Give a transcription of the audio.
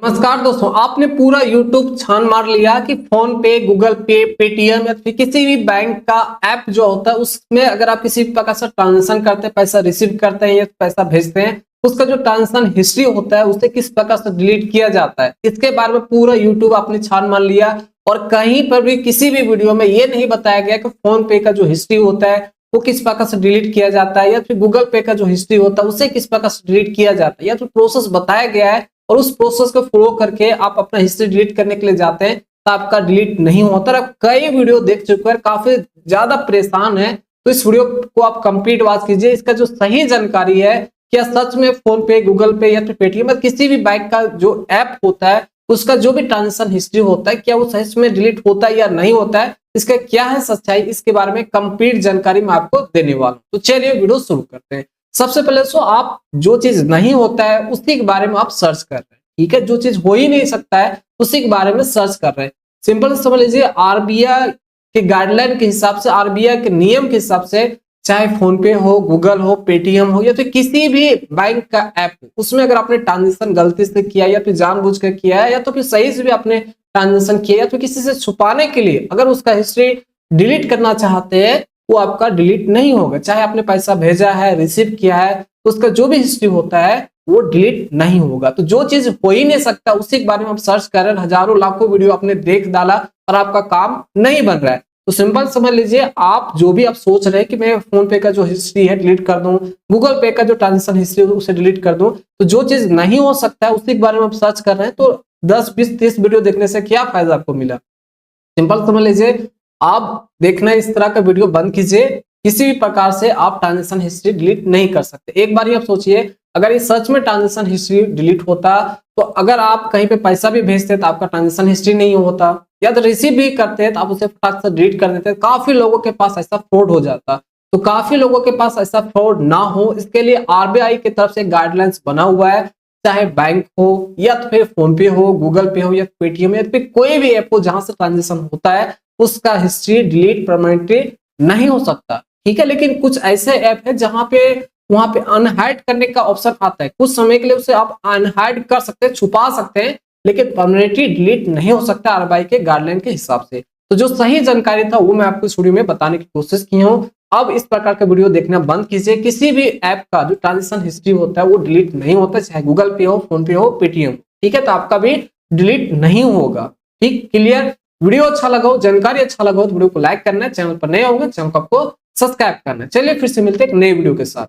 नमस्कार दोस्तों, आपने पूरा YouTube छान मार लिया कि फोन पे, गूगल पे, पेटीएम या फिर किसी भी बैंक का ऐप जो होता है उसमें अगर आप किसी प्रकार से ट्रांजेक्शन करते हैं, पैसा रिसीव करते हैं या पैसा भेजते हैं, उसका जो ट्रांजेक्शन हिस्ट्री होता है उसे किस प्रकार से डिलीट किया जाता है, इसके बारे में पूरा YouTube आपने छान मार लिया। और कहीं पर भी किसी भी वीडियो में ये नहीं बताया गया कि फोन पे का जो हिस्ट्री होता है वो किस प्रकार से डिलीट किया जाता है या फिर गूगल पे का जो हिस्ट्री होता है उसे किस प्रकार से डिलीट किया जाता है, या तो प्रोसेस बताया गया है और उस प्रोसेस को फॉलो करके आप अपना हिस्ट्री डिलीट करने के लिए जाते हैं तो आपका डिलीट नहीं होता। आप कई वीडियो देख चुके हैं, काफी ज्यादा परेशान है, तो इस वीडियो को आप कंप्लीट वॉच कीजिए। इसका जो सही जानकारी है, क्या सच में फोन पे, गूगल पे या फिर पेटीएम या किसी भी बैंक का जो ऐप होता है उसका जो भी ट्रांजेक्शन हिस्ट्री होता है क्या वो सच में डिलीट होता है या नहीं होता है, इसका क्या है सच्चाई, इसके बारे में कंप्लीट जानकारी मैं आपको देने वाला हूं। तो चलिए वीडियो शुरू करते हैं। सबसे पहले तो आप जो चीज नहीं होता है उसी के बारे में आप सर्च कर रहे हैं, ठीक है। जो चीज हो ही नहीं सकता है उसी के बारे में सर्च कर रहे हैं। सिंपल समझ लीजिए, आरबीआई के गाइडलाइन के हिसाब से, आरबीआई के नियम के हिसाब से, चाहे फोन पे हो, गूगल हो, पेटीएम हो या फिर किसी भी बैंक का ऐप हो, उसमें अगर आपने ट्रांजेक्शन गलती से किया या फिर जानबूझ कर किया है या तो फिर सही से भी आपने ट्रांजेक्शन किया या तो किसी से छुपाने के लिए अगर उसका हिस्ट्री डिलीट करना चाहते हैं वो आपका डिलीट नहीं होगा। चाहे आपने पैसा भेजा है, रिसीव किया है, उसका जो भी हिस्ट्री होता है वो डिलीट नहीं होगा। तो जो चीज हो ही नहीं सकता उसी के बारे में आप सर्च कर रहे हैं, हजारों लाखों वीडियो आपने देख डाला और आपका काम नहीं बन रहा है। तो सिंपल समझ लीजिए, आप जो भी आप सोच रहे हैं कि मैं फोन पे का जो हिस्ट्री है डिलीट कर दूं, गूगल पे का जो ट्रांजेक्शन हिस्ट्री है उसे डिलीट कर दूं, तो जो चीज नहीं हो सकता है उसी के बारे में आप सर्च कर रहे हैं। तो 10, 20, 30 वीडियो देखने से क्या फायदा आपको मिला? सिंपल समझ लीजिए, आप देखना इस तरह का वीडियो बंद कीजिए। किसी भी प्रकार से आप ट्रांजेक्शन हिस्ट्री डिलीट नहीं कर सकते। एक बार ही आप सोचिए, अगर ये सच में ट्रांजेक्शन हिस्ट्री डिलीट होता तो अगर आप कहीं पे पैसा भी भेजते तो आपका ट्रांजेक्शन हिस्ट्री नहीं होता, या तो रिसीव भी करते हैं तो आप उसे फटाक से डिलीट कर देते। काफी लोगों के पास ऐसा फ्रॉड हो जाता। तो काफी लोगों के पास ऐसा फ्रॉड ना हो इसके लिए आरबीआई की तरफ से गाइडलाइंस बना हुआ है। चाहे बैंक हो या तो फिर फोन पे हो, गूगल पे हो या पेटीएम या फिर कोई भी ऐप हो जहां से ट्रांजेक्शन होता है, उसका हिस्ट्री डिलीट परमानेंटली नहीं हो सकता, ठीक है। लेकिन कुछ ऐसे ऐप है जहां पे वहां पे अनहाइड करने का ऑप्शन आता है। कुछ समय के लिए उसे आप अनहाइड कर सकते हैं, छुपा सकते हैं, लेकिन परमानेंटली डिलीट नहीं हो सकता आरबीआई के गाइडलाइन के हिसाब से। तो जो सही जानकारी था वो मैं आपको इस वीडियो में बताने की कोशिश की हूँ। अब इस प्रकार का वीडियो देखना बंद कीजिए। किसी भी ऐप का जो ट्रांजेक्शन हिस्ट्री होता है वो डिलीट नहीं होता, चाहे गूगल पे हो, फोन पे हो, पेटीएम, ठीक है। तो आपका भी डिलीट नहीं होगा, ठीक, क्लियर। वीडियो अच्छा लगा हो, जानकारी अच्छा लगा हो तो वीडियो को लाइक करना है, चैनल पर नए होंगे चैनल को आपको सब्सक्राइब करना है। चलिए फिर से मिलते हैं एक नए वीडियो के साथ।